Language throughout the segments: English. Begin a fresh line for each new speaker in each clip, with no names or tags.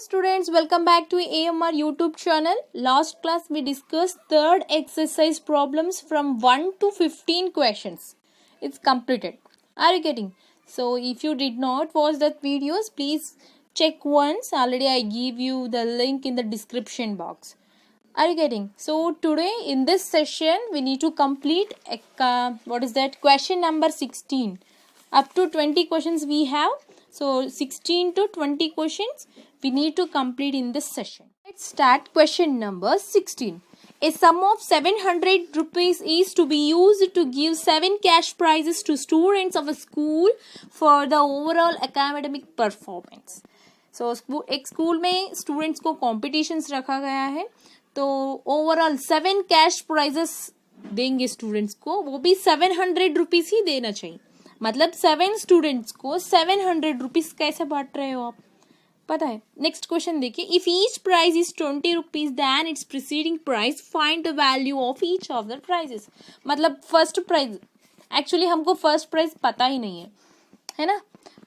students, welcome back to AMR YouTube channel. Last class we discussed third exercise problems from 1 to 15 questions. It's completed. Are you getting? So if you did not watch that videos, please check once. Already I give you the link in the description box. Are you getting? So today in this session we need to complete question number 16. Up to 20 questions we have. So 16 to 20 questions we need to complete in this session. Let's start question number 16. A sum of 700 rupees is to be used to give 7 cash prizes to students of a school for the overall academic performance. So एक school में students को competitions रखा गया है, तो overall 7 cash prices देंगे students को, वो भी 700 रुपीज ही देना चाहिए. मतलब 7 स्टूडेंट्स को 700 रुपीज कैसे बांट रहे हो आप, पता है. नेक्स्ट क्वेश्चन देखिए. If each prize is 20 rupees then it's preceding prize, find the value of each of the prizes. मतलब फर्स्ट प्राइज, एक्चुअली हमको फर्स्ट प्राइज पता ही नहीं है ना,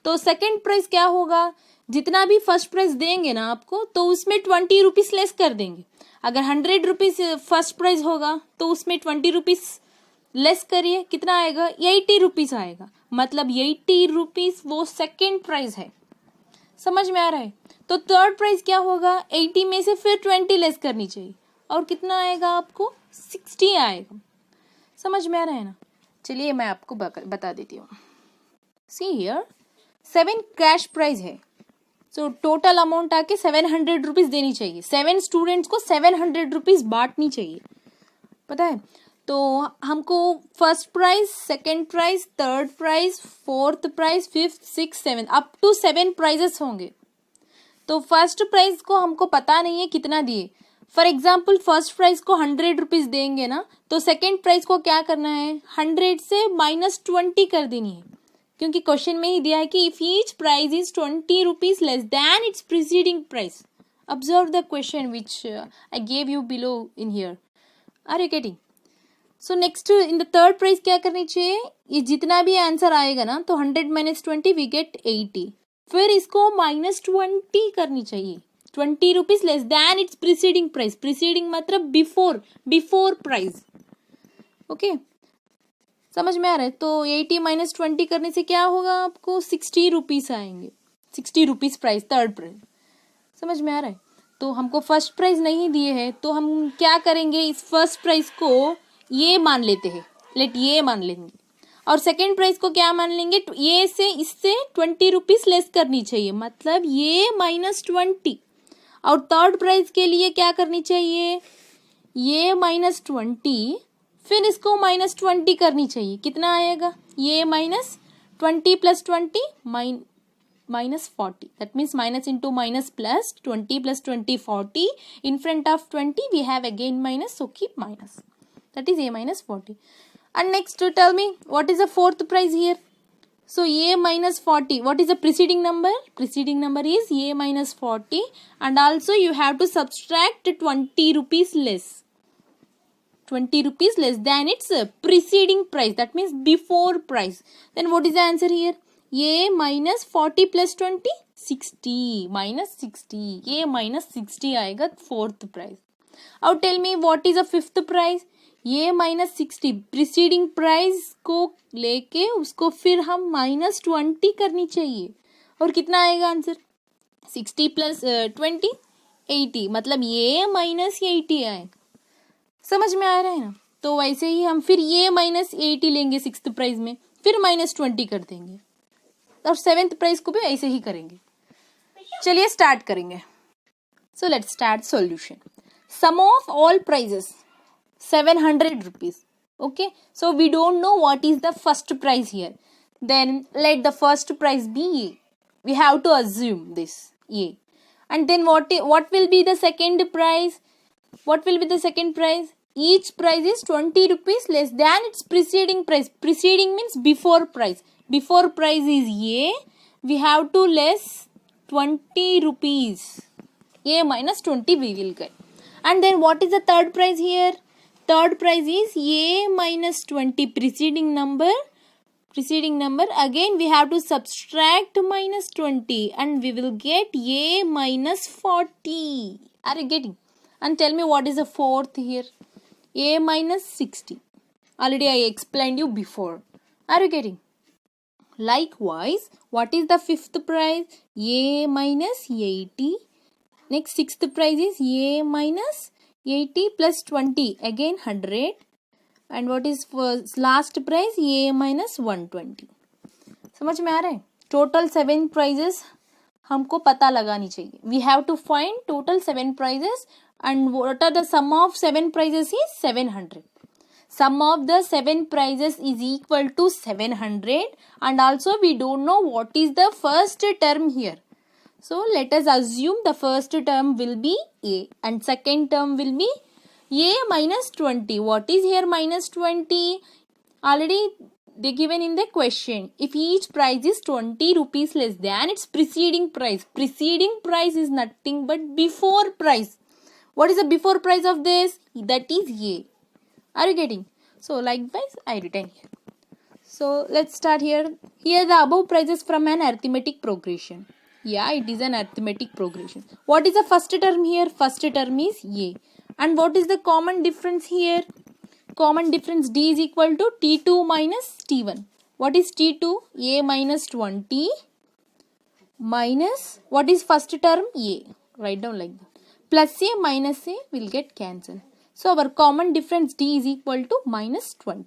तो सेकेंड प्राइज क्या होगा. जितना भी फर्स्ट प्राइज देंगे ना आपको, तो उसमें 20 रुपीज लेस कर देंगे. अगर 100 रुपीज फर्स्ट प्राइज होगा तो उसमें 20 रुपीज लेस करिए, कितना आएगा, 80 रुपीज आएगा. मतलब 80 रुपीज वो सेकेंड प्राइज है. समझ में आ रहा है. तो थर्ड प्राइज क्या होगा, 80 में से फिर 20 लेस करनी चाहिए, और कितना आएगा आपको, 60 आएगा. समझ में आ रहा है ना. चलिए मैं आपको बता देती हूँ. सी हियर 7 कैश प्राइज है, तो टोटल अमाउंट आके 700 रुपीज देनी चाहिए. 7 स्टूडेंट्स को 700 रुपीज बांटनी चाहिए, पता है. तो हमको first prize, second prize, third prize, fourth prize, fifth, six, seventh, up to 7 prizes होंगे. तो फर्स्ट प्राइज को हमको पता नहीं है कितना दिए. फॉर एग्जाम्पल फर्स्ट प्राइज को 100 रुपीज देंगे ना, तो सेकेंड प्राइज को क्या करना है, 100 से -20 कर देनी है, क्योंकि क्वेश्चन में ही दिया है कि if each prize is 20 rupees less than it's preceding price. Observe the question which I gave you below in here. Are you getting? So next in the third prize क्या करनी चाहिए, ये जितना भी आंसर आएगा ना, तो 100 - 20 वी गेट 80. फिर इसको -20 करनी चाहिए. 20 rupees less than it's preceding price. Preceding मतलब बिफोर प्राइस. ओके, समझ में आ रहा है. तो 80 - 20 करने से क्या होगा, आपको 60 रुपीज आएंगे. 60 रुपीज प्राइस, थर्ड प्राइज. समझ में आ रहा है. तो हमको फर्स्ट प्राइज नहीं दिए हैं, तो हम क्या करेंगे, इस फर्स्ट प्राइज को ये मान लेते हैं, लेट ये मान लेंगे, और सेकेंड प्राइज को क्या मान लेंगे, ये से इससे 20 रुपीज लेस करनी चाहिए, मतलब ये -20. और थर्ड प्राइज के लिए क्या करनी चाहिए, ये -20, फिर इसको -20 करनी चाहिए. कितना आएगा, ये -20 + 20 -40. That means minus into minus plus, 20 + 20 40. In front of 20 we have again minus, so keep minus. That is a -40. And next tell me what is the fourth prize here. So a -40, what is the preceding number? Preceding number is a -40, and also you have to subtract 20 rupees less. 20 rupees less than its preceding price, that means before price. Then what is the answer here? A -40 + 20 60, -60. A -60 आएगा fourth prize. Now tell me what is the fifth prize. ये -60 preceding price को लेके उसको फिर हम -20 करनी चाहिए, और कितना आएगा आंसर, 60 + 20 80. मतलब ये -80 आएगा. समझ में आ रहा है ना. तो वैसे ही हम फिर ये -80 लेंगे सिक्स्थ प्राइज में, फिर -20 कर देंगे, और सेवेंथ प्राइज को भी ऐसे ही करेंगे. चलिए स्टार्ट करेंगे. So let's start solution. Sum of all prizes 700 rupees. Okay, so we don't know what is the first prize here. Then let the first prize be A. We have to assume this A. And then what will be the second prize? What will be the second prize? Each prize is 20 rupees less than its preceding price. Preceding means before price. Before price is A. We have to less 20 rupees. A -20 we will get. And then what is the third prize here? Third prize is A -20, preceding number. preceding number. Again we have to subtract minus 20 and we will get A minus 40. Are you getting? And tell me what is the fourth here? A minus 60. Already I explained you before. Are you getting? Likewise, what is the fifth price? A minus 80. Next sixth price is A minus 80 plus 20. Again 100. And what is first last price? A minus 120. समझ में आ रहा है? Total 7 prices हमको पता लगानी चाहिए. We have to find total 7 prices and what are the sum of 7 prices is 700. Sum of the 7 prices is equal to 700 and also we don't know what is the first term here. So let us assume the first term will be A and second term will be A minus 20. What is here minus 20? Already they given in the question. If each price is 20 rupees less than its preceding price. Preceding price is nothing but before price. What is the before price of this? That is A. Are you getting? So likewise I written here. So let's start here. Here the above prices from an arithmetic progression. Yeah, it is an arithmetic progression. What is the first term here? First term is A. And what is the common difference here? Common difference D is equal to T2 minus T1. What is T2? A minus 20 minus what is first term? A. Write down like that. Plus A minus A will get cancelled. So our common difference D is equal to minus 20.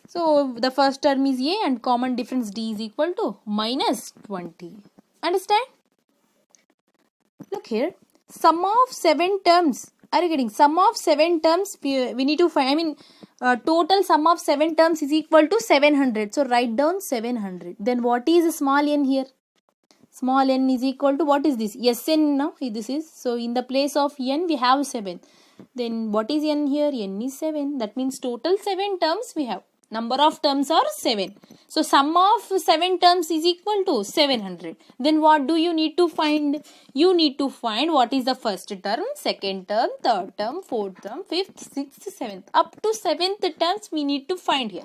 So the first term is A and common difference D is equal to minus 20. Understand? Look here. Sum of 7 terms. Are you getting? Sum of 7 terms we need to find. Total sum of 7 terms is equal to 700. So write down 700. Then what is small n here? Small n is equal to what is this? Sn now. This is. So in the place of n we have 7. Then what is n here? N is 7. That means total 7 terms we have. Number of terms are 7. So sum of 7 terms is equal to 700. Then what do you need to find? You need to find what is the first term, second term, third term, fourth term, fifth, sixth, seventh. Up to 7th terms we need to find here.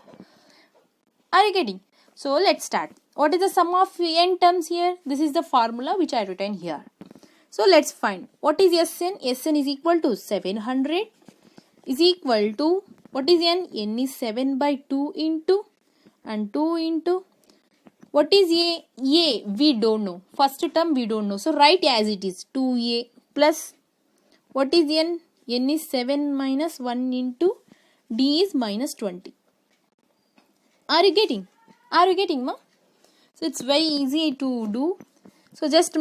Are you getting? So let's start. What is the sum of n terms here? This is the formula which I written here. So let's find. What is Sn? Sn is equal to 700 is equal to what is n? N is 7 by 2 into and 2 into what is A? A we don't know. First term we don't know. So write as it is 2A plus what is n? N is 7 minus 1 into D is minus 20. Are you getting? Are you getting, ma? So it's very easy to do. So just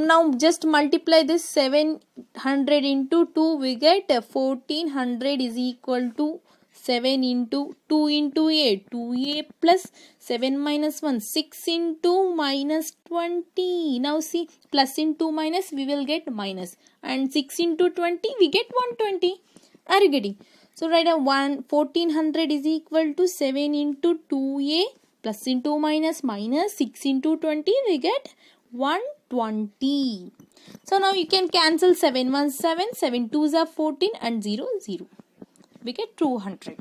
multiply this 700 into 2 we get 1400 is equal to 7 into 2 into A 2A plus 7 minus 1 6 into minus 20. Now see plus into minus we will get minus and 6 into 20 we get 120. Are you getting? So write a 1400 is equal to 7 into 2A plus into minus minus 6 into 20 we get 120. So now you can cancel 7 1 7, 7 2s are 14 and 0 0. We get 200.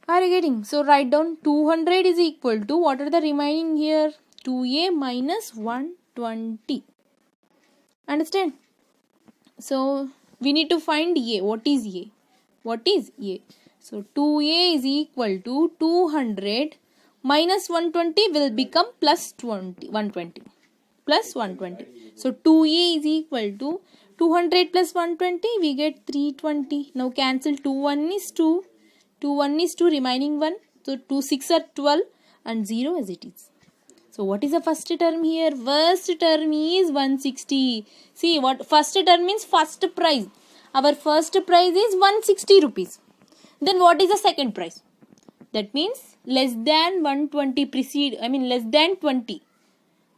Are you getting? So write down 200 is equal to what are the remaining here? 2A minus 120. Understand? So we need to find A. What is A? What is A? So 2A is equal to 200 minus 120 will become plus 120. Plus 120. So 2A is equal to 200 plus 120 we get 320. Now cancel 2 1 is 2. 2 1 is 2 remaining 1. So 2 6 are 12 and 0 as it is. So what is the first term here? First term is 160. See what first term means first price. Our first price is 160 rupees. Then what is the second price? That means less than 120 less than 20.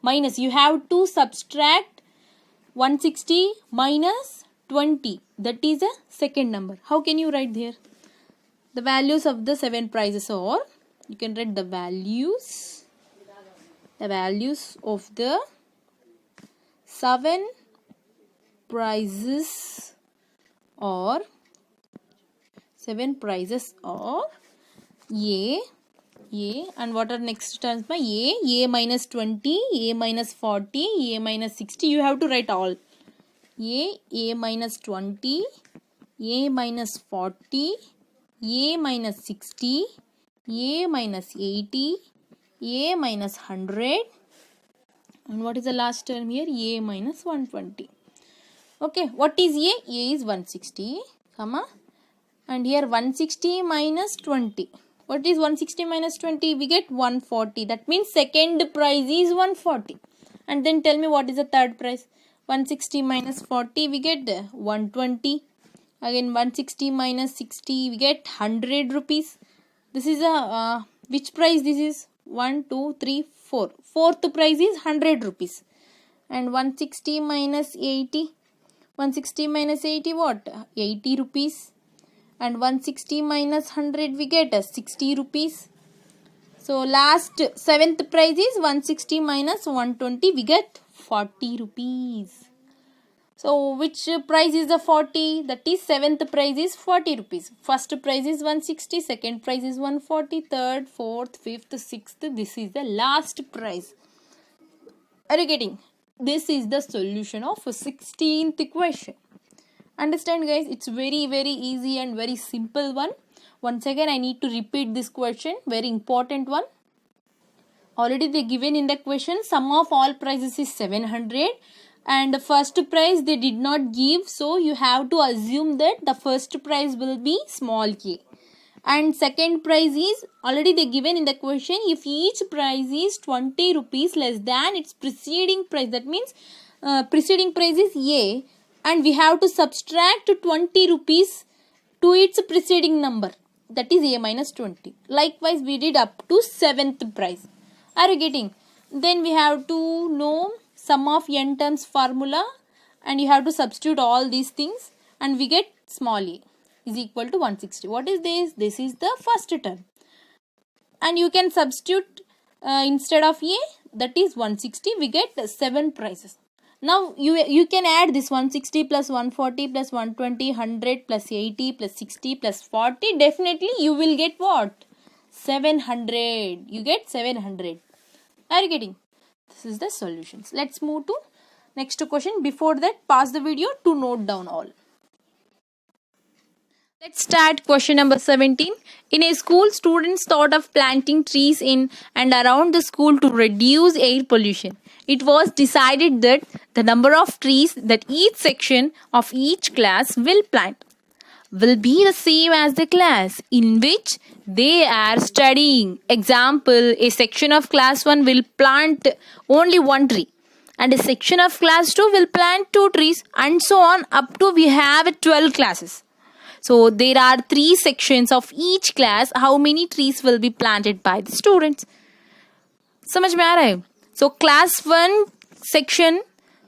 Minus you have to subtract 160 minus 20. That is a second number. How can you write there? The values of the 7 prices are, you can write the values of the 7 prices are A, A, and what are next terms by A minus 20, A minus 40, A minus 60. You have to write all. A minus 20, A minus 40, A minus 60, A minus 80, A minus 100, and what is the last term here? A minus 120. Okay, what is A? A is 160, comma, and here 160 minus 20. What is 160 minus 20? We get 140. That means second prize is 140. And then tell me what is the third prize? 160 minus 40, we get 120. Again 160 minus 60, we get 100 rupees. This is a which prize this is? 1, 2, 3, 4. Fourth prize is 100 rupees. And 160 minus 80. 160 minus 80 what? 80 rupees. And 160 minus 100 we get 60 rupees. So last seventh prize is 160 minus 120, we get 40 rupees. So which prize is the 40? That is seventh prize is 40 rupees. First prize is 160, second prize is 140, third, fourth, fifth, sixth. This is the last prize. Are you getting? This is the solution of 16th question. Understand guys, it's very easy and very simple one. Once again I need to repeat this question, very important one. Already they given in the question, sum of all prizes is 700 and the first prize they did not give, so you have to assume that the first prize will be small k. And second prize is already they given in the question, if each prize is 20 rupees less than its preceding prize, that means preceding prize is A, and we have to subtract 20 rupees to its preceding number, that is A minus 20. Likewise we did up to 7th prize. Are you getting? Then we have to know sum of n terms formula and you have to substitute all these things and we get small a is equal to 160. What is this? This is the first term. And you can substitute instead of a, that is 160, we get 7 prizes. Now you can add this 160 plus 140 plus 120, 100 plus 80 plus 60 plus 40. Definitely you will get what? 700. You get 700. Are you getting? This is the solutions. Let's move to next question. Before that, pause the video to note down all. Let's start question number 17. In a school, students thought of planting trees in and around the school to reduce air pollution. It was decided that the number of trees that each section of each class will plant will be the same as the class in which they are studying. Example, a section of class 1 will plant only 1 tree and a section of class 2 will plant 2 trees and so on up to we have 12 classes. So there are 3 sections of each class. How many trees will be planted by the students? समझ में आ रहा है? So class 1 section,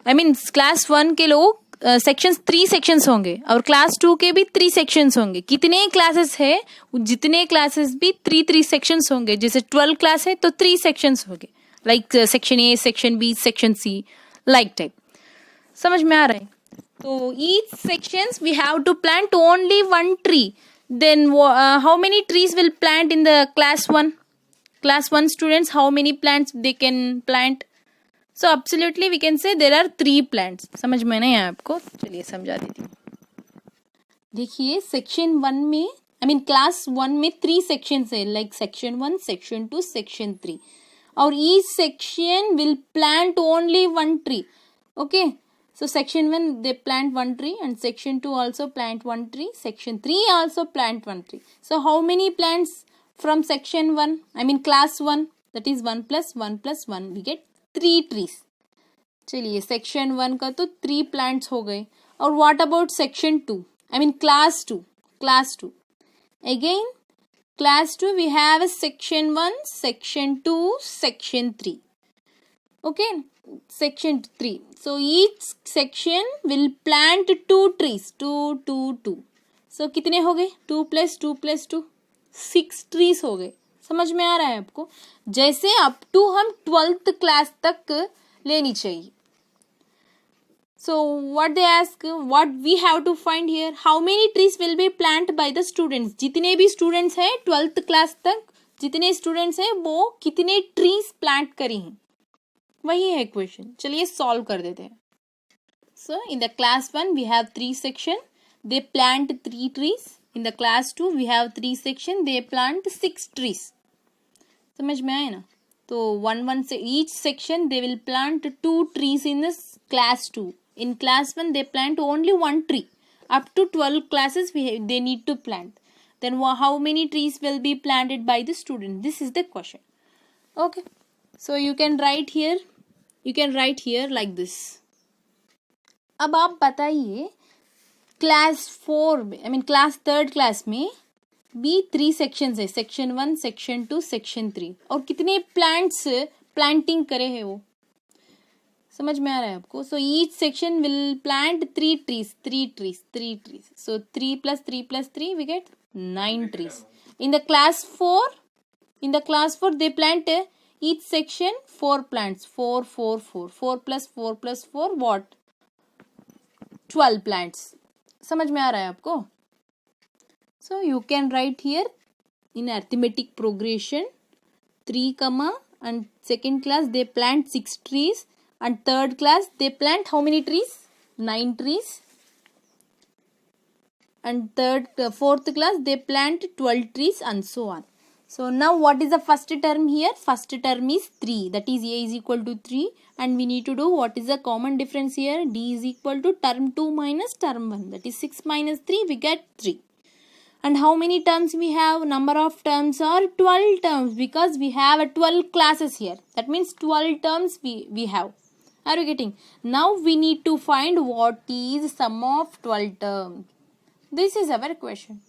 class 1 के लोग sections 3 sections होंगे और class 2 के भी 3 सेक्शंस होंगे. कितने क्लासेस है? जितने क्लासेस भी 3 सेक्शंस होंगे. जैसे 12 क्लास है तो 3 सेक्शंस होंगे. Like section A, section B, section C, like type. समझ में आ रहा है? तो each sections we have to plant only 1 tree. Then how many trees will plant in the class 1? Class 1 students, how many plants they can plant? So absolutely we can say there are 3 plants. समझ में नहीं आया आपको? चलिए समझा देती हूँ. देखिए सेक्शन 1 में क्लास 1 में 3 सेक्शंस है, लाइक सेक्शन 1, सेक्शन 2, सेक्शन 3. और each section will plant only 1 tree. Okay. So section 1 they plant 1 tree and section 2 also plant 1 tree. Section 3 also plant 1 tree. So how many plants from section 1? Class 1, that is 1 plus 1 plus 1. We get 3 trees. चलिए section 1 का तो 3 plants हो गए. और what about section 2? Class 2. Class 2. Again, class 2 we have a section 1, section 2, section 3. Okay. Section 3. So each section will plant 2 trees. 2, 2, 2. So कितने हो गए? 2 plus 2 plus 2. 6 trees हो गए. समझ में आ रहा है आपको? जैसे अप टू हम 12th क्लास तक लेनी चाहिए. So what they ask, what we have to find here, how many trees will be planted by the students? जितने भी students हैं 12th क्लास तक जितने स्टूडेंट्स हैं वो कितने ट्रीज प्लांट करी हैं, वही है क्वेश्चन. चलिए सॉल्व कर देते हैं. So in the class 1 we have 3 section, they plant 3 trees. In the class 2 we have 3 section, they plant 6 trees. समझ में आया ना. तो one से each section they will plant 2 trees in this class 2. In class 1 they plant only 1 tree. Up to 12 classes they need to plant. Then how many trees will be planted by the student? This is the question. Okay. So you can write here like this. अब आप बताइए class 4 class 3 class में भी 3 sections है, section 1, section 2, section 3, और कितने planting करे हैं वो समझ में आ रहा है आपको. So each section will plant 3 trees. So 3 + 3 + 3 we get 9 trees. In the class 4 they plant each section 4 plants. 4 + 4 + 4 what? 12 plants. समझ में आ रहा है आपको. So you can write here in arithmetic progression 3, and second class they plant 6 trees, and third class they plant how many trees? 9 trees, and fourth class they plant 12 trees, and so on. So now what is the first term here? First term is 3, that is A is equal to 3, and we need to do what is the common difference here? D is equal to term 2 minus term 1, that is 6 minus 3, we get 3. And how many terms we have? Number of terms are 12 terms, because we have 12 classes here. That means 12 terms we have. Are you getting? Now we need to find what is sum of 12 terms. This is our question.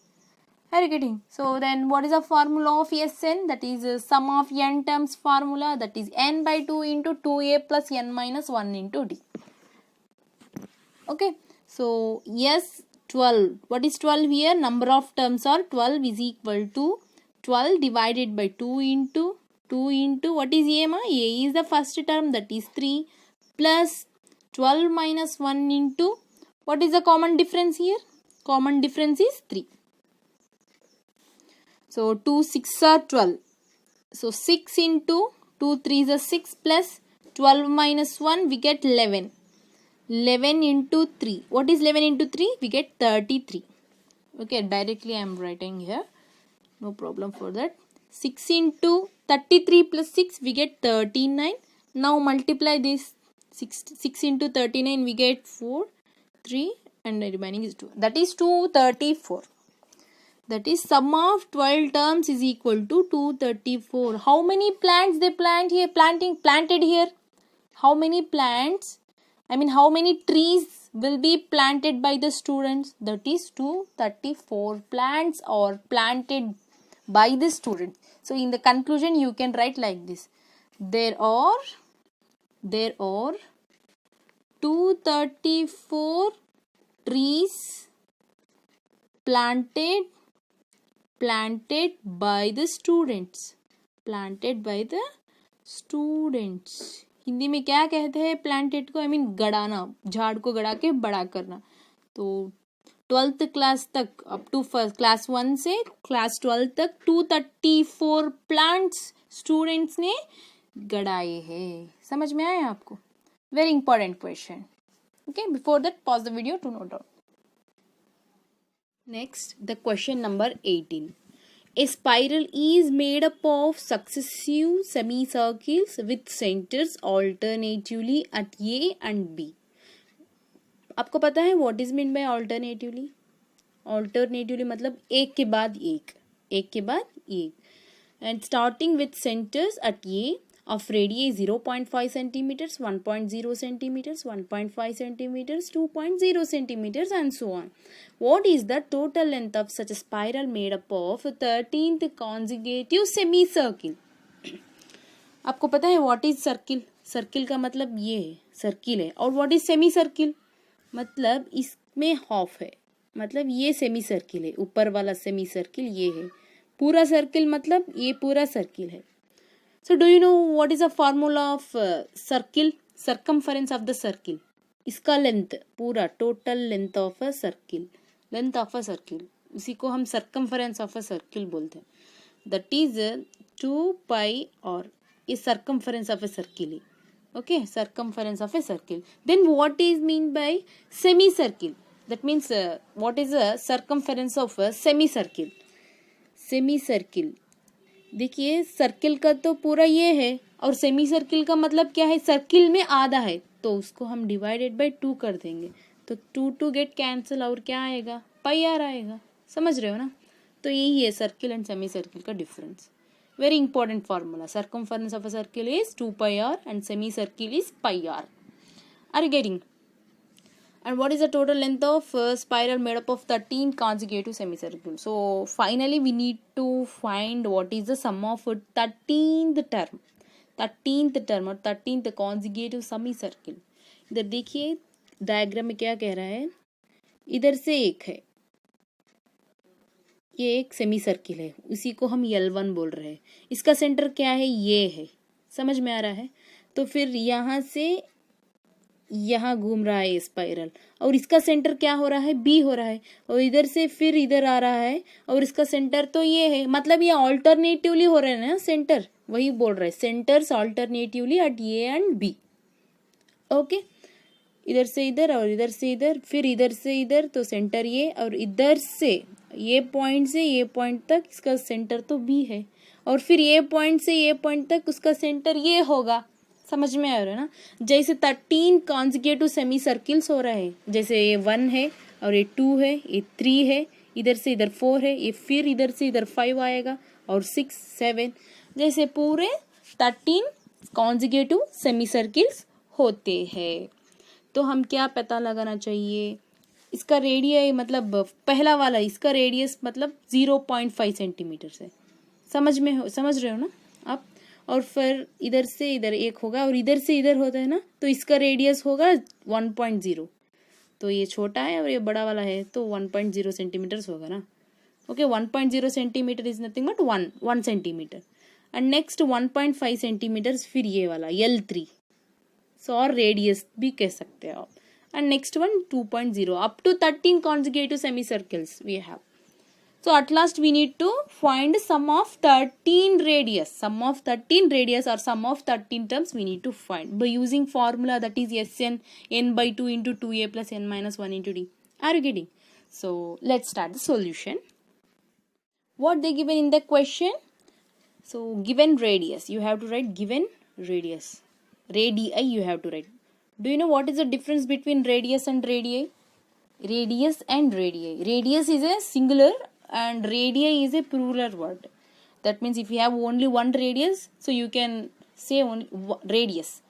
Are you getting? So then what is the formula of Sn? That is sum of n terms formula, that is n by 2 into 2a plus n minus 1 into d. Okay. So yes, 12. What is 12 here? Number of terms are 12 is equal to 12 divided by 2 into what is a? A is the first term, that is 3, plus 12 minus 1 into what is the common difference here? Common difference is 3. So 2 6 are 12. So 6 into 2 3 is 6 plus 12 minus 1 we get 11. 11 into 3. What is 11 into 3? We get 33. Okay, directly I am writing here. No problem for that. 6 into 33 plus 6 we get 39. Now multiply this. 6 into 39 we get 4, 3, and the remaining is 2. That is 234. That is sum of 12 terms is equal to 234. How many plants they plant here? Planted here. How many plants? How many trees will be planted by the students? That is 234 plants are planted by the students. So in the conclusion you can write like this. There are 234 trees planted by the students. Hindi में क्या कहते हैं planted को? गड़ाना, झाड़ को गड़ा के बड़ा करना. तो 12th क्लास तक अप टू क्लास 1 से क्लास 12 तक 234 प्लांट्स स्टूडेंट्स ने गड़ाए हैं. समझ में आया आपको? Very important question. Okay, before that pause the video to note down. Next, the question number 18. A spiral is made up of successive semicircles with centers alternatively at A and B. आपको पता है what is meant by alternatively? Alternatively मतलब एक के बाद एक. And starting with centers at A of radii 0.5 centimeters, 1.0 centimeters, 1.5 centimeters, 2.0 centimeters, and so on. What is the total length of such a spiral made up of 13th consecutive semicircle? आपको पता है what is circle? Circle का मतलब ये है, circle है. और what is semicircle? मतलब इसमें हाफ है, मतलब ये सेमी सर्किल है. ऊपर वाला सेमी सर्किल ये है. पूरा सर्किल मतलब ये पूरा सर्किल है. So do you know what is the formula of circle? Circumference of the circle. इसका लेंथ, पूरा total length of a circle. उसी को हम circumference of a circle बोलते हैं. That is 2 pi r is circumference of a circle. Okay, circumference of a circle. Then what is mean by semicircle? That means what is the circumference of a semicircle? Semicircle, देखिए circle का तो पूरा ये है और semi circle का मतलब क्या है, सर्किल में आधा है, तो उसको हम डिवाइडेड बाय 2 कर देंगे, तो 2 गेट कैंसिल और क्या आएगा, पाई आर आएगा. समझ रहे हो ना. तो यही है सर्किल एंड सेमी सर्किल का difference. Very important formula. Circumference of a circle is 2 pi r and semicircle is pi r. Are you getting? And what is the total length of spiral made up of 13 consecutive semicircles? So finally we need to find what is the sum of 13th term. 13th term और 13th consecutive semicircle. इधर देखिए diagram में क्या कह रहा है, इधर से एक है, ये एक सेमी सर्किल है, उसी को हम L1 बोल रहे हैं. इसका सेंटर क्या है, ये है. समझ में आ रहा है. तो फिर यहाँ से यहाँ घूम रहा है स्पाइरल और इसका सेंटर क्या हो रहा है, बी हो रहा है, और इधर से फिर इधर आ रहा है और इसका सेंटर तो ये है. मतलब ये ऑल्टरनेटिवली हो रहे हैं ना सेंटर, वही बोल रहे हैं centres alternatively at A and B. Okay, इधर से इधर और इधर से इधर, फिर इधर से इधर, तो सेंटर ये, और इधर से ये पॉइंट से ये पॉइंट तक इसका सेंटर तो बी है, और फिर ये पॉइंट से ये पॉइंट तक उसका सेंटर ये होगा. समझ में आ रहा है ना. जैसे 13 कॉन्जिक्यूटिव सेमी सर्किल्स हो रहे हैं, जैसे ये 1 है और ये 2 है, ये 3 है, इधर से इधर 4 है, ये फिर इधर से इधर 5 आएगा और 6 7, जैसे पूरे 13 कॉन्जिक्यूटिव सेमी सर्किल्स होते हैं. तो हम क्या पता लगाना चाहिए, इसका रेडियस मतलब पहला वाला, इसका रेडियस मतलब 0.5 सेंटीमीटर है. समझ रहे हो ना आप. और फिर इधर से इधर एक होगा और इधर से इधर होता है ना, तो इसका रेडियस होगा 1.0. तो ये छोटा है और ये बड़ा वाला है, तो 1.0 सेंटीमीटर होगा ना. Okay, 1.0 centimetre is nothing but 1 centimetre. And next 1.5 centimetre फिर ये वाला L3, सो और रेडियस भी कह सकते हो आप. And next one 2.0 up to 13 consecutive semicircles we have. So at last we need to find sum of 13 radius. Sum of 13 radius or sum of 13 terms we need to find by using formula that is Sn n by 2 into 2a plus n minus 1 into d. Are you getting? So let's start the solution. What they given in the question? So given radius, you have to write given radius. Radii you have to write. Do you know what is the difference between radius and radii? Radius and radii. Radius is a singular and radii is a plural word. That means if you have only one radius, so you can say only radius.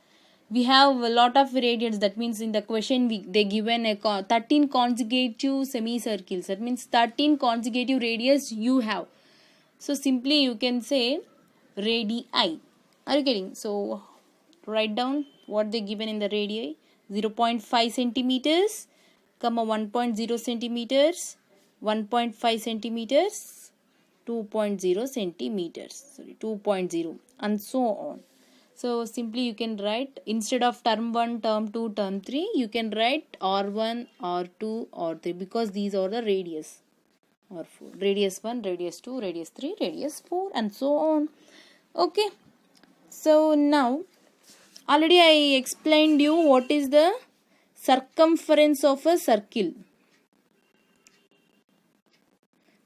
We have a lot of radius. That means in the question they given a 13 consecutive semicircles. That means 13 consecutive radius you have. So simply you can say radii. Are you getting? So write down what they given in the radii. 0.5 centimeters, comma 1.0 centimeters, 1.5 centimeters, 2.0 centimeters, 2.0 and so on. So simply you can write, instead of term 1, term 2, term 3, you can write R1, R2, R3 because these are the radius. R4, radius 1, radius 2, radius 3, radius 4 and so on. Okay. So now already I explained you what is the circumference of a circle.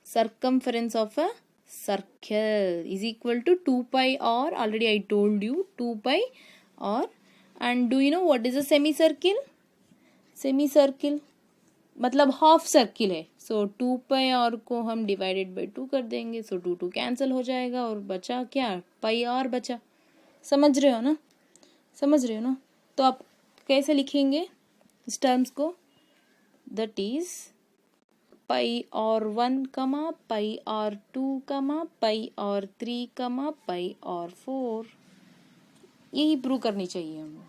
Circumference of a circle is equal to 2 pi r. Already I told you 2 pi r. And do you know what is a semicircle? Semicircle मतलब half circle है. सो 2 पाई are को हम divided by 2 कर देंगे. सो 2 cancel हो जाएगा और बचा क्या, पाई आर बचा. समझ रहे हो ना. तो आप कैसे लिखेंगे इस टर्म्स को, दैट इज पाई आर 1 कमा पाई आर 2 कमा पाई आर 3 कमा पाई आर 4. यही प्रूव करनी चाहिए हमें,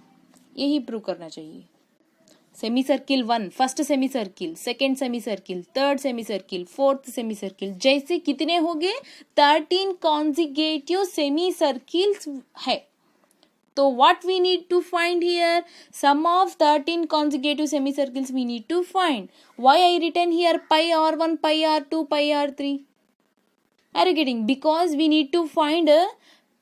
यही प्रूव करना चाहिए. Semi circle 1, first semi circle, second semi circle, third semi circle, fourth semi circle, जैसे कितने हो गए 13 कॉन्जिगेटिव सेमी सर्किल्स है. तो what we need to find here, sum of 13 consecutive semicircles we need to find. Why I written here pi r1, pi r2, pi r3? Are you getting? Because we need to find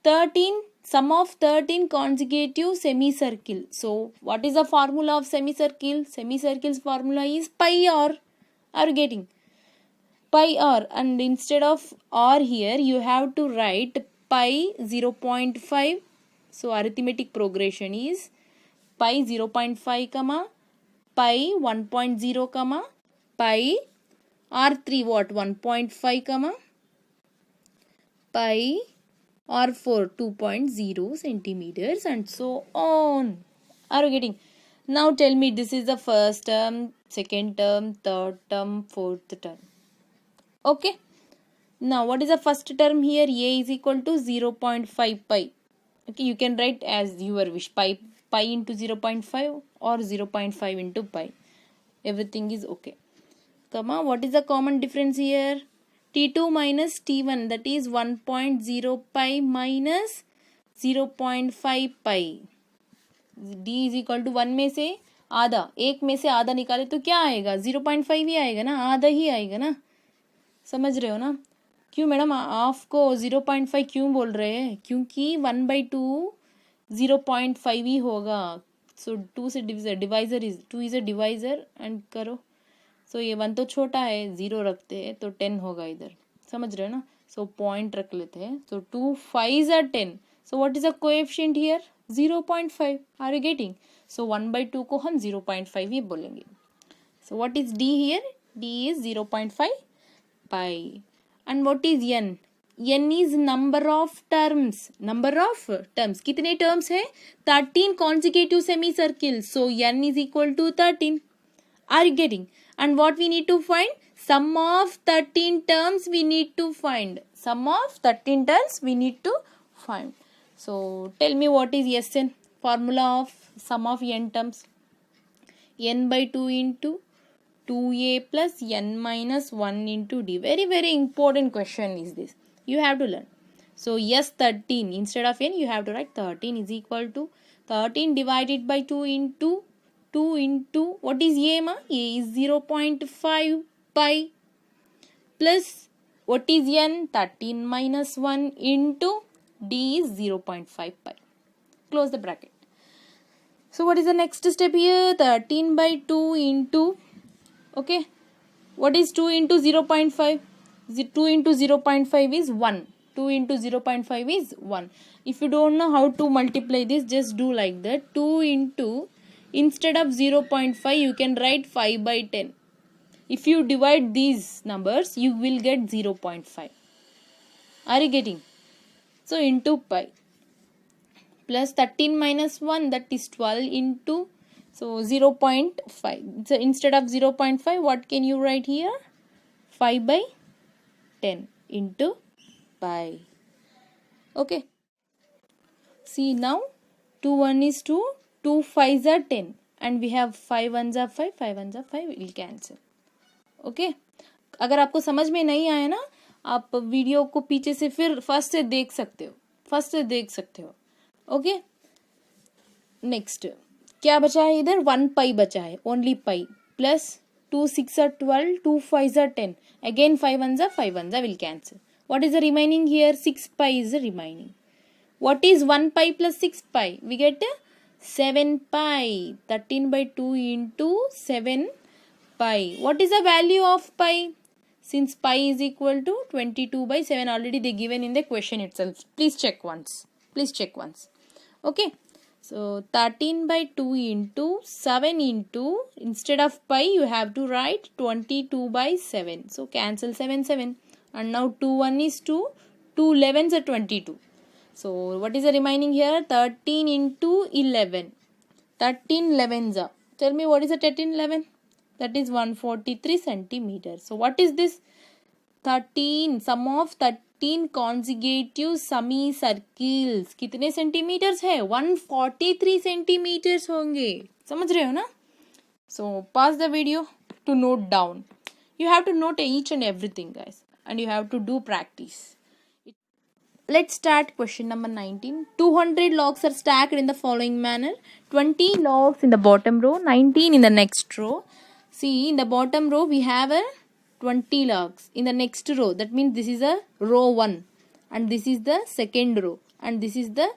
13 sum of 13 consecutive semicircle. So what is the formula of semicircle? Semicircle's formula is pi r. Are you getting? Pi r, and instead of r here you have to write pi 0.5. So arithmetic progression is pi 0.5 comma pi 1.0 comma pi r3 what 1.5 comma pi r4 2.0 centimeters and so on. Are you getting? Now tell me, this is the first term, second term, third term, fourth term. Okay. Now what is the first term here? A is equal to 0.5 pi. Okay, you can write as your wish, pi into 0.5 or 0.5 into pi. Everything is okay. Comma, what is the common difference here? T2 minus T1, that is 1.0 pi minus 0.5 pi. D is equal to 1 में से आधा, एक में से आधा निकाले तो क्या आएगा? 0.5 ही आएगा ना, आधा ही आएगा ना. समझ रहे हो ना? क्यों मैडम आपको 0.5 क्यों बोल रहे हैं? क्योंकि 1/2 0.5 ही होगा. सो 2 से divisor is 2 is a divisor and करो. सो ये 1 तो छोटा है, 0 रखते हैं तो 10 होगा इधर. समझ रहे हो ना? सो पॉइंट रख लेते हैं. So 2 5s are 10. So what is the coefficient here? 0.5. Are you getting? So 1/2 को हम 0.5 ही बोलेंगे. So what is D here? D is 0.5 pi. And what is n? n is number of terms. Number of terms. कितने terms है? 13 consecutive semicircles. So n is equal to 13. Are you getting? And what we need to find? Sum of 13 terms we need to find. Sum of 13 terms we need to find. So tell me what is Sn? Formula of sum of n terms. n/2 into 2a plus n minus 1 into d. Very very important question is this. You have to learn. So yes, 13 instead of n you have to write 13 is equal to 13 divided by 2 into what is a ma? A is 0.5 pi plus what is n? 13 minus 1 into d is 0.5 pi. Close the bracket. So what is the next step here? 13/2 into, okay, what is 2 into 0.5? 2 into 0.5 is 1. 2 into 0.5 is 1. If you don't know how to multiply this, just do like that. 2 into, instead of 0.5 you can write 5/10. If you divide these numbers you will get 0.5. Are you getting? So into pi plus 13 minus 1, that is 12 into, so 0.5. So instead of 0.5 what can you write here? 5/10 into pi. Okay. See now 2 1 is 2, 2 5s are 10 and we have 5 1s are 5, 5 1s are 5, will cancel. Okay. अगर आपको समझ में नहीं आया ना, आप video को पीछे से फिर फर्स्ट से देख सकते हो. ओके. नेक्स्ट क्या बचा है इधर? 1 पाई बचा है, only pi. Plus 2 6 are 12, 2 5s are 10, again 5 1s are 5 1s are will cancel. What is the remaining here? 6 pi is the remaining. What is 1 pi plus 6 pi? We get 7 pi. 13/2 into 7 pi. What is the value of pi? Since pi is equal to 22/7, already they given in the question itself. Please check once. Okay. So 13/2 into 7 into, instead of pi you have to write 22/7. So cancel 7 7. And now 2 1 is 2, 2 11s are 22. So what is the remaining here? 13 into 11. 13 11s are. Tell me what is the 13 11? That is 143 centimeters. So what is this? 13, sum of 13 consecutive semicircles. कितने centimetres है? 143 centimetres होंगे. समझ रहे हो ना? So pause the video to note down. You have to note each and everything, guys, and you have to do practice. Let's start question number 19. 200 logs are stacked in the following manner. 20 logs in the bottom row, 19 in the next row. See, in the bottom row we have a 20 logs. In the next row, that means this is a row 1 and this is the second row, and this is the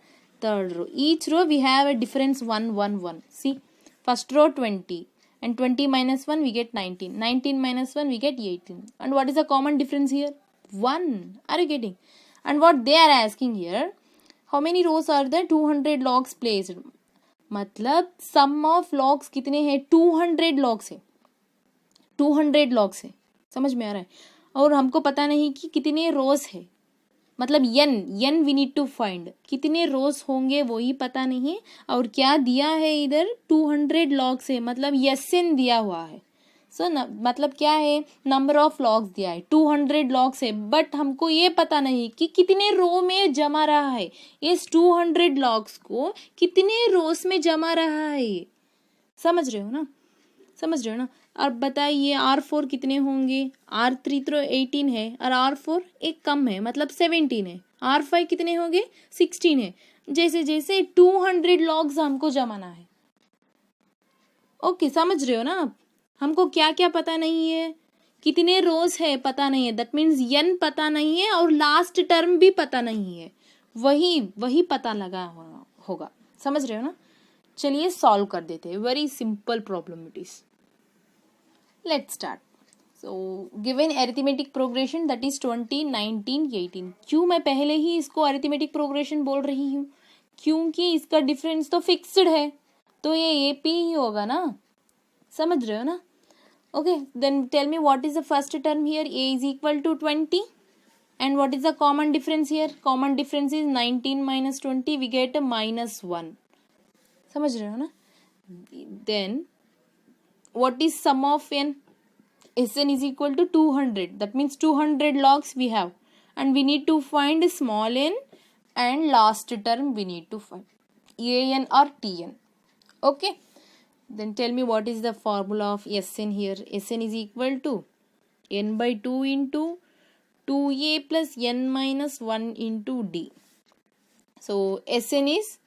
third row. Each row we have a difference 1 1 1. See, first row 20 and 20 minus 1 we get 19. 19 minus 1 we get 18. And what is the common difference here? 1. Are you getting? And what they are asking here, how many rows are there? 200 logs placed. मतलब sum of logs कितने हैं? 200 logs है. 200 logs है. समझ में आ रहा है? और हमको पता नहीं कि कितने रोज है, मतलब n we need to find. कितने रोज होंगे वो ही पता नहीं. और क्या दिया है इधर? 200 logs है, मतलब Sn दिया हुआ है. सो मतलब क्या है? नंबर ऑफ लॉग्स दिया है, 200 लॉग्स है, बट हमको ये पता नहीं कि कितने रो में जमा रहा है. इस 200 लॉग्स को कितने रोज में जमा रहा है ये. समझ रहे हो ना? समझ रहे हो ना? और बताइए R4 कितने होंगे? R3 तो 18 है और R4 एक कम है, मतलब 17 है. R5 कितने होंगे? 16 है. जैसे जैसे 200 लॉग्स हमको जमाना है. ओके, समझ रहे हो ना आप? हमको क्या क्या पता नहीं है? कितने रोज है पता नहीं है, दैट मीन्स n पता नहीं है और लास्ट टर्म भी पता नहीं है. वही पता लगा होगा. समझ रहे हो ना? चलिए सॉल्व कर देते हैं. Very simple problem it is. Let's start. So given arithmetic progression that is 20 19 18. क्यों मैं पहले ही इसको अरिथमेटिक प्रोग्रेशन बोल रही हूँ? क्योंकि इसका डिफरेंस तो फिक्स्ड है, तो ये AP ही होगा ना. समझ रहे हो ना? Okay, then tell me what is the first term here? A is equal to 20. And what is the common difference here? Common difference is 19 minus 20. We get a minus 1. समझ रहे हो ना? Then what is sum of n? Sn is equal to 200. That means 200 logs we have. And we need to find small n and last term we need to find. An or Tn. Okay. Then tell me what is the formula of Sn here. Sn is equal to n by 2 into 2a plus n minus 1 into d. So Sn is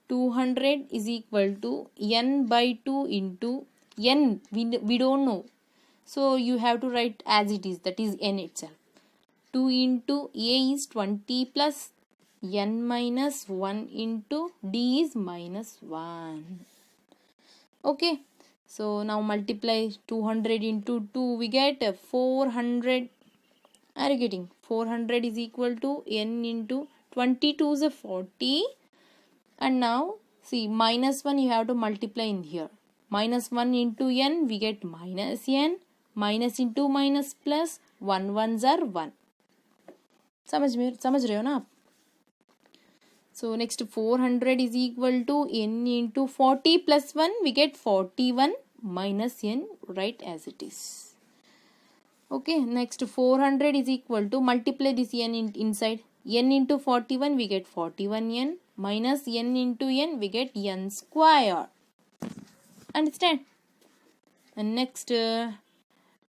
200 is equal to n by 2 into n. We don't know. So you have to write as it is, that is n itself. 2 into a is 20 plus n minus 1 into d is minus 1. Okay, so now multiply 200 into 2, we get 400. Are you getting? 400 is equal to n into 22 is a 40. And now see, minus 1 you have to multiply in here. Minus 1 into n we get minus n. Minus into minus plus 1 ones are 1. समझ रहे हो ना आप? So next 400 is equal to n into 40 plus 1. We get 41 minus n, right as it is. Okay, next 400 is equal to, multiply this n inside. N into 41 we get 41n minus n into n we get n square. Understand? And next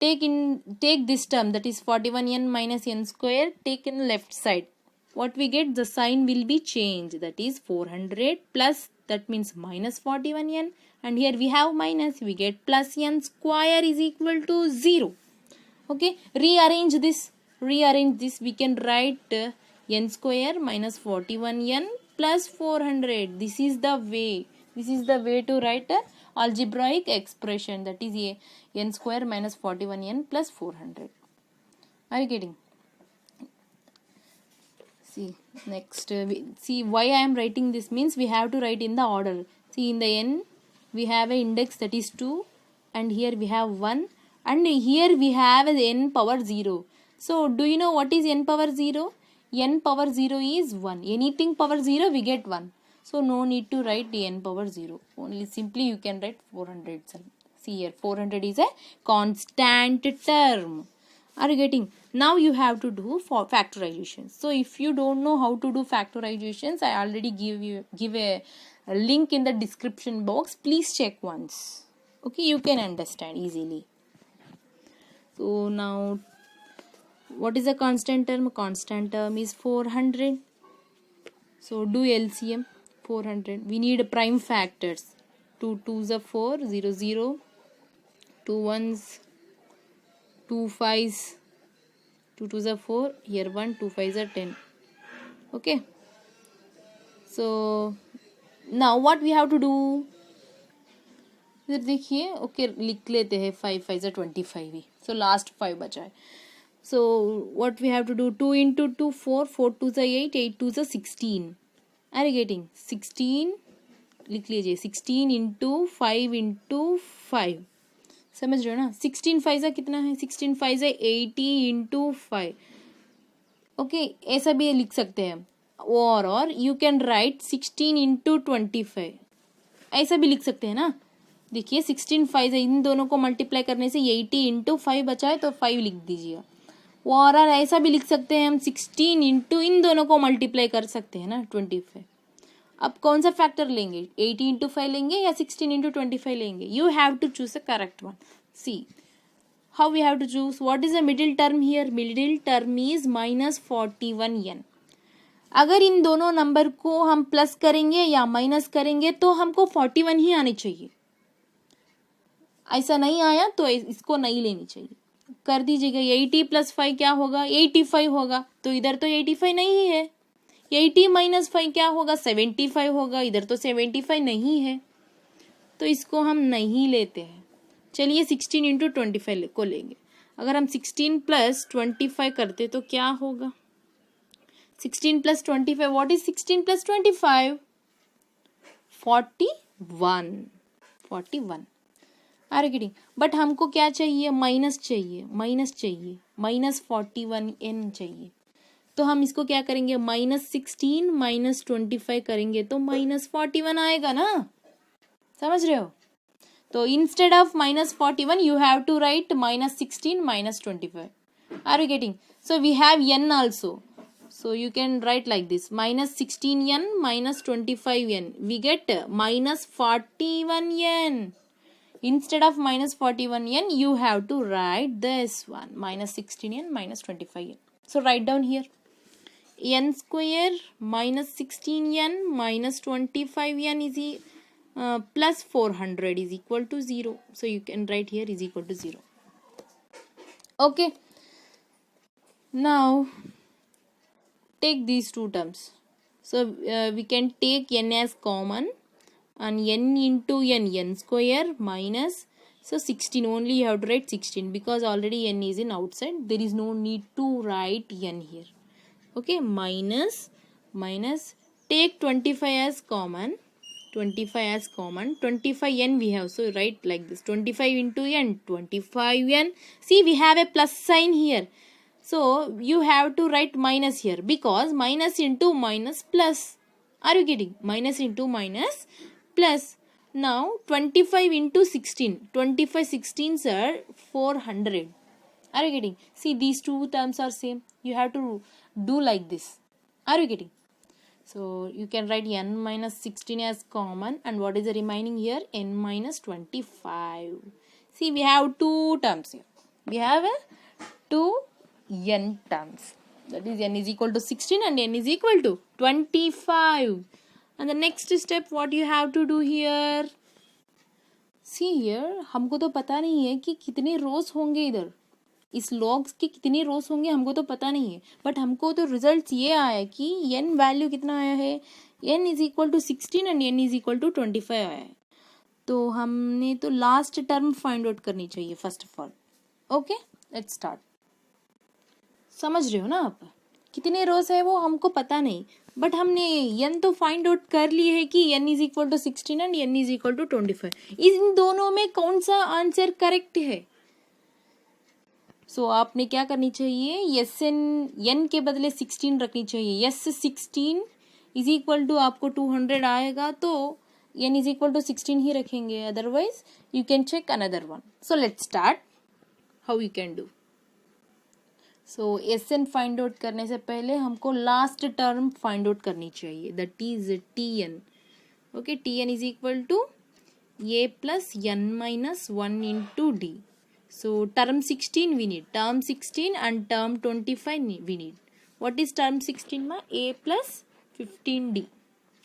take this term, that is 41n minus n square, take in left side. What we get? The sign will be changed, that is 400 plus, that means minus 41n, and here we have minus, we get plus n square is equal to 0. Okay, rearrange this, we can write n square minus 41n plus 400. This is the way to write a algebraic expression, that is a n square minus 41n plus 400. Are you getting? See, next see why I am writing this means we have to write in the order. See, in the n we have an index, that is 2, and here we have 1, and here we have n power 0. So do you know what is n power 0? N power 0 is 1. Anything power 0 we get 1. So no need to write the n power 0. Only simply you can write 400. See here, 400 is a constant term. Are you getting? Now you have to do for factorization. So if you don't know how to do factorizations, I already give a link in the description box. Please check once. Okay, you can understand easily. So now, what is a constant term? Constant term is 400. So do LCM 400. We need prime factors. 2 2s are 4, 0 0, 2 1s, 2 5s, 2 2s are 4, here 1, 2 5s are 10. Okay, So now what we have to do, इधर देखिए, okay लिख लेते हैं 5 5 से 25 ही, so last 5 बचा है. So what we have to do, 2 into 2 4, 4 2 से 8, 8 2 से 16. Are you getting 16? लिख लीजिए 16 into 5 into 5. समझ रहे हो ना. 16 5 से कितना है, 16 5 से 80 into 5. ओके ऐसा भी लिख सकते हैं. और यू कैन राइट 16 into 25, ऐसा भी लिख सकते हैं ना. देखिए 16 5 से इन दोनों को मल्टीप्लाई करने से 80 into 5 बचा है, तो 5 लिख दीजिएगा. और ऐसा भी लिख सकते हैं हम 16 इंटू इन दोनों को मल्टीप्लाई कर सकते हैं ना 25. अब कौन सा फैक्टर लेंगे, 80 इंटू 5 लेंगे या 16 इंटू 25 लेंगे. You have to choose the correct one. See how we have to choose. What is the middle term here, middle term is -41n. अगर इन दोनों नंबर को हम प्लस करेंगे या माइनस करेंगे तो हमको 41 ही आनी चाहिए. ऐसा नहीं आया तो इसको नहीं लेनी चाहिए. कर दीजिएगा. 80 + 5 क्या होगा, 85 होगा. तो इधर तो 85 नहीं है. 80 - 5 क्या होगा, 75 होगा. इधर तो 75 नहीं है, तो इसको हम नहीं लेते हैं. चलिए 16 इंटू 25 को लेंगे. अगर हम 16 + 25 करते तो क्या होगा. 16 + 25, what is 16 + 25? 41. Are you getting. But हमको क्या चाहिए, माइनस चाहिए, -41n चाहिए. तो हम इसको क्या करेंगे, -16 - 25 करेंगे तो -41 आएगा ना. समझ रहे हो. तो instead of -41 you have to write -16 - 25. Are you getting. So we have n also. So you can write like this, -16n - 25n. We get -41n. Instead of -41n, you have to write this one, -16n - 25n. So write down here, n square -16n - 25n is plus 400 is equal to 0. So you can write here is equal to 0. Okay. Now take these two terms. So we can take n as common, and n into n square minus, so 16 only you have to write 16 because already n is in outside. There is no need to write n here. Okay, minus take 25 as common. 25n we have, so write like this, 25 into n, 25n. See, we have a plus sign here. So you have to write minus here because minus into minus plus. Are you getting? Minus into minus plus. Now 25 into 16. 25 16s are 400. Are you getting? See, these two terms are same. You have to do like this. Are you getting? So you can write n minus 16 as common, and what is the remaining here? N minus 25. See, we have two terms here. We have two n terms, that is n is equal to 16 and n is equal to 25. And the next step, what you have to do here, see here, हमको तो पता नहीं है कि कितने rose होंगे इधर, इस लॉग्स के कितने रोज होंगे हमको तो पता नहीं है. बट हमको तो रिजल्ट ये आया कि n वैल्यू कितना आया है, n is equal to 16 and n is equal to 25 आया है. तो हमने तो लास्ट टर्म फाइंड आउट करनी चाहिए first of all. Okay, let's start. समझ रहे हो ना आप, कितने रोज है वो हमको पता नहीं, बट हमने n तो फाइंड आउट कर लिए है कि n is equal to 16 and n is equal to 25. इन दोनों में कौन सा आंसर करेक्ट है. सो आपने क्या करनी चाहिए, n के बदले 16 रखनी चाहिए. यस 16 इज इक्वल टू आपको 200 आएगा, तो n इज इक्वल टू 16 ही रखेंगे, otherwise you can check another one. So let's start how you can do. So as n find out करने से पहले हमको लास्ट टर्म फाइंड आउट करनी चाहिए, that is tn. Okay, tn is equal to a plus n minus 1 into d. So term 16 we need, term 16 and term 25 we need. What is term 16 ma? A plus 15d,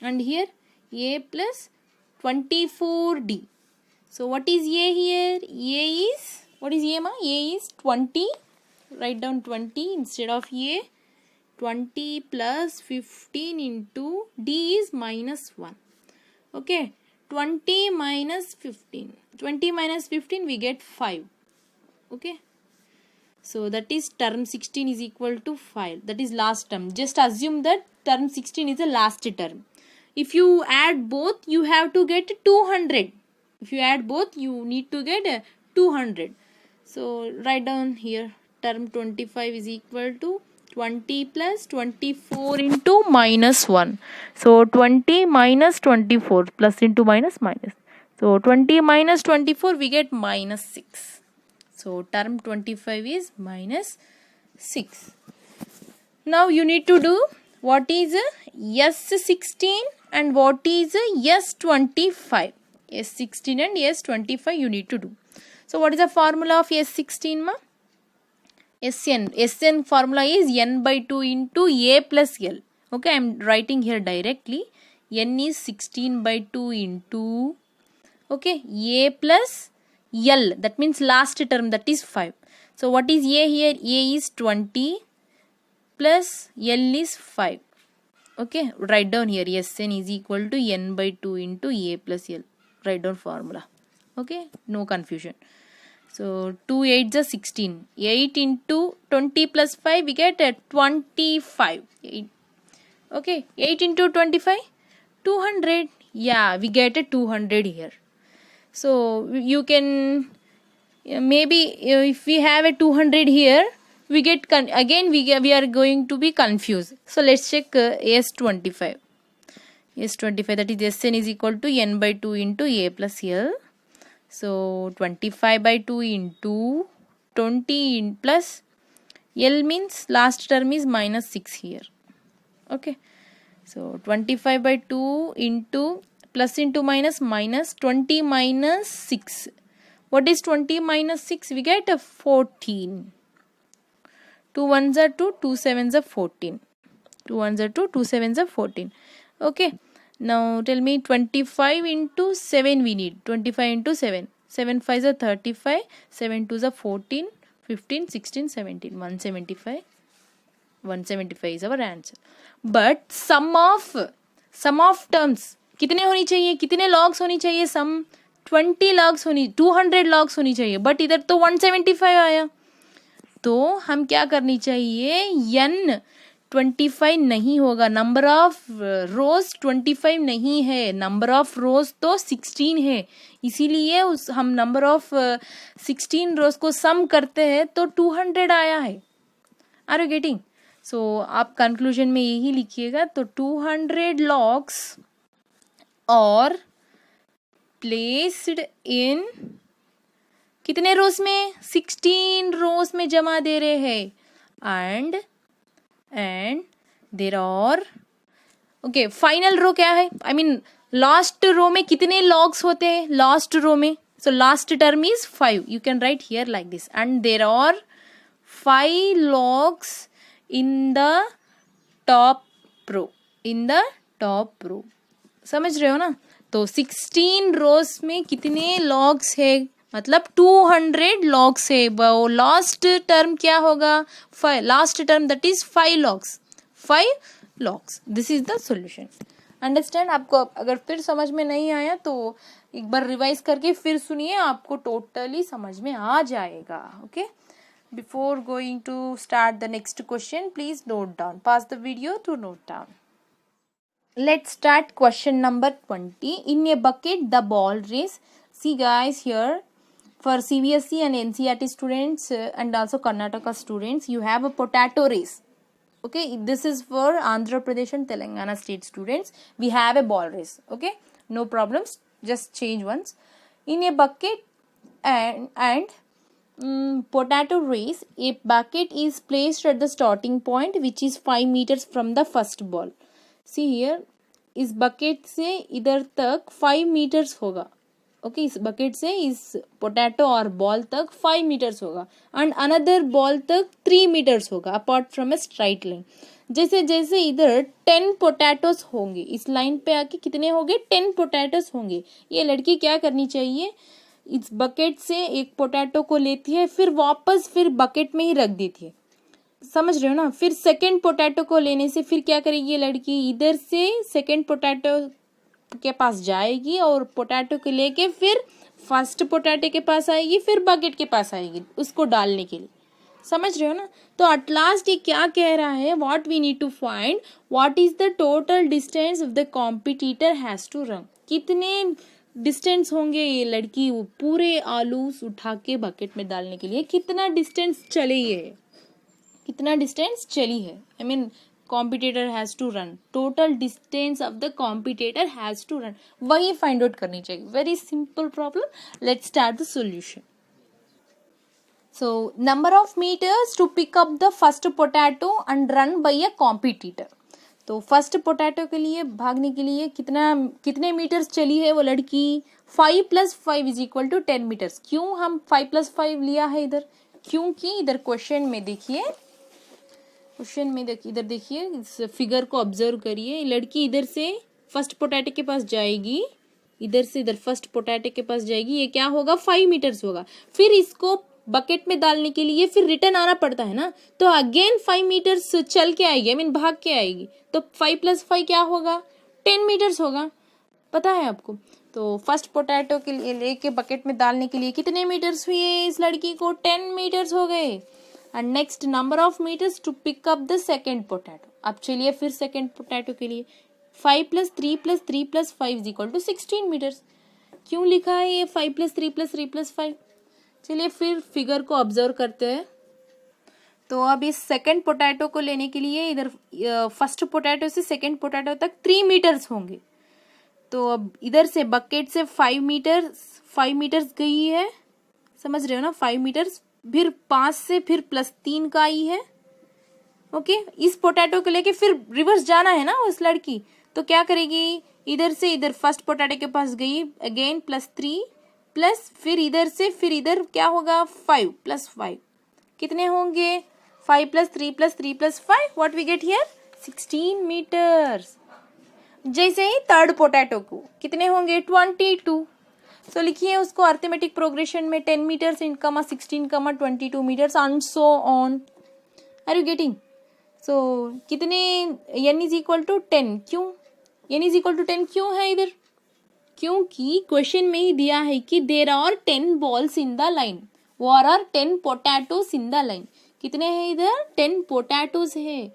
and here a plus 24d. So what is a here? A is, what is a ma? A is 20. Write down 20 instead of a, 20 plus 15 into D is minus 1. Okay, 20 minus 15. 20 minus 15 we get 5. Okay. So that is term 16 is equal to 5. That is last term. Just assume that term 16 is the last term. If you add both, you have to get 200. If you add both, you need to get 200. So write down here term 25 is equal to 20 plus 24 into minus 1. So 20 minus 24 plus into minus. So 20 minus 24 we get minus 6. So term 25 is minus 6. Now you need to do what is S16 and what is S25. S16 and S25 you need to do. So what is the formula of S16 ma? Sn formula is n by 2 into A plus L. Okay, I am writing here directly. N is 16 by 2 into, okay, A plus L. That means last term, that is 5. So what is A here? A is 20 plus L is 5. Okay, write down here Sn is equal to n by 2 into A plus L. Write down formula. Okay, no confusion. So 2 8 is 16. 8 into 20 plus 5 we get 25. 8. Okay, 8 into 25 200. Yeah, we get a 200 here. So you can maybe if we have a 200 here, we get again we are going to be confused. So let's check S25. S25, that is Sn is equal to n by 2 into A plus L. So 25 by 2 into 20 plus L means last term is minus 6 here. Okay. So 25 by 2 into plus into minus 20 minus 6. What is 20 minus 6? We get a 14. 2 1s are 2, 2 7s are 14. 2 1s are 2, 2 7s are 14. Okay. Now tell me 25 into 7 we need. 25 into 7. 7 5s are 35. 7 2s are 14. 15, 16, 17. 175. 175 is our answer. But sum of terms कितने होनी चाहिए, कितने logs होनी चाहिए? सम 20 logs होनी, 200 logs होनी चाहिए. But इधर तो 175 आया. तो हम क्या करनी चाहिए? n 25 नहीं होगा. नंबर ऑफ रोज 25 नहीं है. नंबर ऑफ रोज तो 16 है. इसीलिए हम नंबर ऑफ 16 रोज को सम करते हैं तो 200 आया है. Are you getting? सो आप कंक्लूजन में यही लिखिएगा. तो 200 लॉग्स और प्लेस्ड इन कितने रोज में? 16 रोज में जमा दे रहे हैं. And there are, okay, final row क्या है? आई मीन लास्ट रो में कितने लॉग्स होते हैं लास्ट रो में? So last term is 5. You can write here like this. And there are 5 logs in the top row. In the top row. समझ रहे हो ना? तो 16 रोज में कितने लॉग्स है? मतलब 200 लॉग्स है. वो लास्ट टर्म क्या होगा? 5. Last term that is 5 logs. 5 logs. This is the solution. Understand? आपको अगर फिर समझ में नहीं आया तो एक बार रिवाइज करके फिर सुनिए, आपको टोटली समझ में आ जाएगा. Okay. Before going to start the next question, please note down. Pause the video to note down. Let's start question number 20. In a bucket, the ball race. See guys, here for CBSE and NCERT students and also Karnataka students, you have a potato race. Okay, this is for Andhra Pradesh and Telangana state students. We have a ball race. Okay, no problems. Just change once. In a bucket and potato race, a bucket is placed at the starting point which is 5 meters from the first ball. See here, इस bucket से इधर तक 5 meters होगा. Okay, इस bucket से इस potato और ball तक 5 meters होगा. एंड अनदर बॉल तक 3 meters होगा apart from A straight line. जैसे जैसे इधर 10 पोटैटोस होंगे, इस लाइन पे आके कितने होंगे? 10 पोटैटोस होंगे. ये लड़की क्या करनी चाहिए? इस बकेट से एक पोटैटो को लेती है, फिर वापस फिर बकेट में ही रख देती है. समझ रहे हो ना। फिर सेकंड पोटैटो को लेने से फिर क्या करेगी ये लड़की, इधर से सेकंड पोटैटो के पास जाएगी और पोटैटो को लेके फिर फर्स्ट पोटैटो के पास आएगी, फिर बकेट के पास आएगी उसको डालने के लिए। समझ रहे हो ना। तो एट लास्ट ये क्या कह रहा है, what we need to find, what is the total distance of the competitor has to run. कितने डिस्टेंस होंगे ये लड़की वो पूरे आलू उठा के बकेट में डालने के लिए, कितना डिस्टेंस चली है, कितना डिस्टेंस चली है। I mean competitor has to run, total distance of the competitor has to run, वही फाइंड आउट करनी चाहिए। Very simple problem. Let's start the solution. So number of meters to pick up the first potato and run by a competitor. तो first potato के लिए भागने के लिए कितने मीटर्स चली है वो लड़की, 5 + 5 = 10 मीटर्स। क्यों हम 5 + 5 लिया है इधर, क्योंकि इधर क्वेश्चन में देखिए, इधर देखिए, इस फिगर को ऑब्जर्व करिए। लड़की इधर से फर्स्ट पोटैटो के पास जाएगी, इधर से इधर फर्स्ट पोटैटो के पास जाएगी, ये क्या होगा 5 मीटर्स होगा। फिर इसको बकेट में डालने के लिए फिर रिटर्न आना पड़ता है ना, तो अगेन 5 मीटर्स चल के आएगी, आई मीन भाग के आएगी। तो 5 + 5 क्या होगा, 10 मीटर्स होगा, पता है आपको। तो फर्स्ट पोटैटो के लिए लेके बकेट में डालने के लिए कितने मीटर्स हुए इस लड़की को, 10 मीटर्स हो गए। And next number of metres to pick up the second potato. अब चलिए फिर सेकेंड पोटैटो के लिए 5 + 3 + 3 + 5 = 16 मीटर्स। क्यों लिखा है ये 5 + 3 + 3 + 5। चलिए फिर फिगर को ऑब्जर्व करते हैं। तो अब इस सेकंड पोटैटो को लेने के लिए इधर फर्स्ट पोटैटो से सेकंड पोटैटो तक 3 मीटर्स होंगे। तो अब इधर से बकेट से 5 मीटर्स गई है, समझ रहे हो ना, 5 मीटर्स। फिर 5 से फिर +3 का आई है। ओके, इस पोटैटो को लेके फिर रिवर्स जाना है ना उस लड़की, तो क्या करेगी, इधर से इधर फर्स्ट पोटैटो के पास गई, अगेन +3 प्लस फिर इधर से फिर इधर क्या होगा 5 + 5 कितने होंगे, 5 + 3 + 3 + 5, what we get here 16 metres. जैसे ही थर्ड पोटैटो को कितने होंगे 22। तो लिखिए उसको अर्थमेटिक प्रोग्रेशन में 10 मीटर्स इन कमा 16 comma 22 meters and so on. Are you getting. So कितने n = 10, क्यों n = 10 क्यों है इधर, क्योंकि क्वेश्चन में ही दिया है कि there are 10 balls in the line, और are 10 potatoes in the line. कितने हैं इधर 10 पोटैटोस है,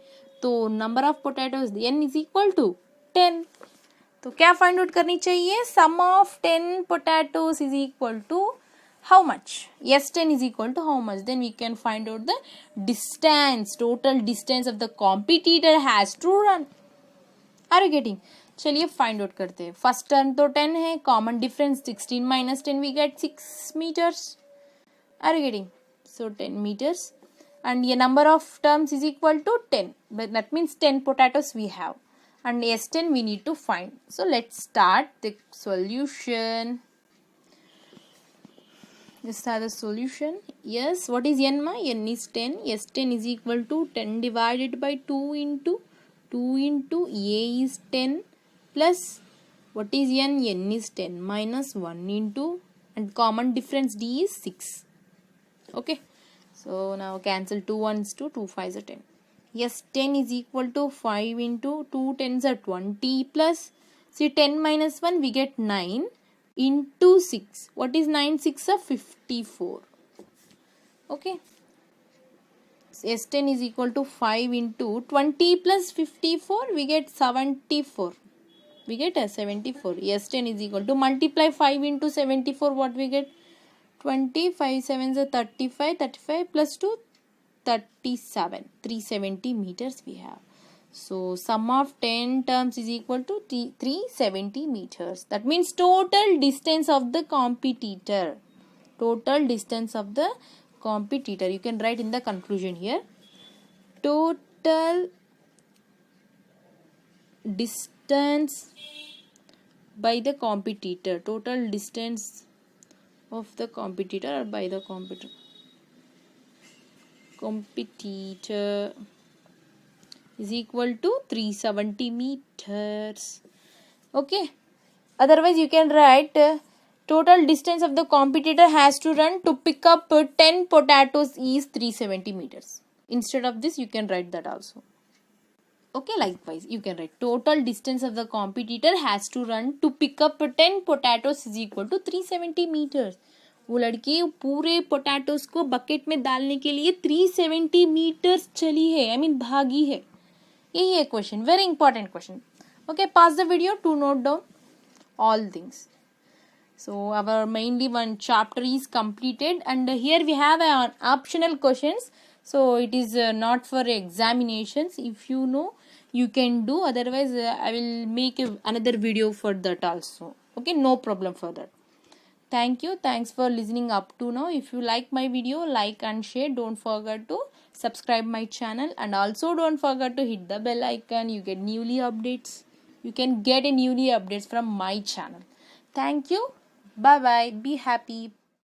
तो नंबर ऑफ पोटैटोस n = 10। तो क्या फाइंड आउट करनी चाहिए, सम of 10 potatoes = how much, yes 10 = how much, then we can find out the distance, total distance of the competitor has to run. Are you getting। चलिए find out करते हैं। First term तो 10 है, common difference 16 - 10 we get 6 metres. Are you getting. So 10 metres and ये number of terms = 10, but that means 10 potatoes we have and S10 we need to find. So let's start the solution. Let's start the solution. Yes, what is n ma, n is 10, S10 = 10 divided by 2 into a is 10 plus what is n is 10 minus 1 into, and common difference d is 6. Okay, so now cancel 2 1s to 2 5s are 10. Yes, 10 = 5 into 2 10s are 20 plus, see 10 minus 1 we get 9 into 6. What is 9 6 are 54. Okay, S10 = 5 into 20 plus 54 we get 74. We get a 74. S10 = multiply 5 into 74, what we get 20, 5 7s are 35, 35 plus 2 37, 370 meters we have. So sum of 10 terms is equal to 370 meters. That means total distance of the competitor. Total distance of the competitor. You can write in the conclusion here. Total distance by the competitor. Total distance of the competitor or by the competitor is equal to 370 meters. Okay, otherwise you can write total distance of the competitor has to run to pick up 10 potatoes is 370 meters. Instead of this you can write that also. Okay, likewise you can write total distance of the competitor has to run to pick up 10 potatoes is equal to 370 meters. वो लड़की पूरे potatoes को bucket में डालने के लिए 370 metres चली है, आई मीन भागी है. यही है question, very important question. Okay, pass the video to note down all things. So our mainly one chapter is completed, and here we have an optional questions. So it is not for examinations. If you know, you can do, otherwise I will make another video for that also. Okay, no problem for that. Thank you, thanks for listening up to now. If you like my video, like and share. Don't forget to subscribe my channel, and also don't forget to hit the bell icon. You get newly updates. You can get a newly updates from my channel. Thank you. Bye bye. Be happy.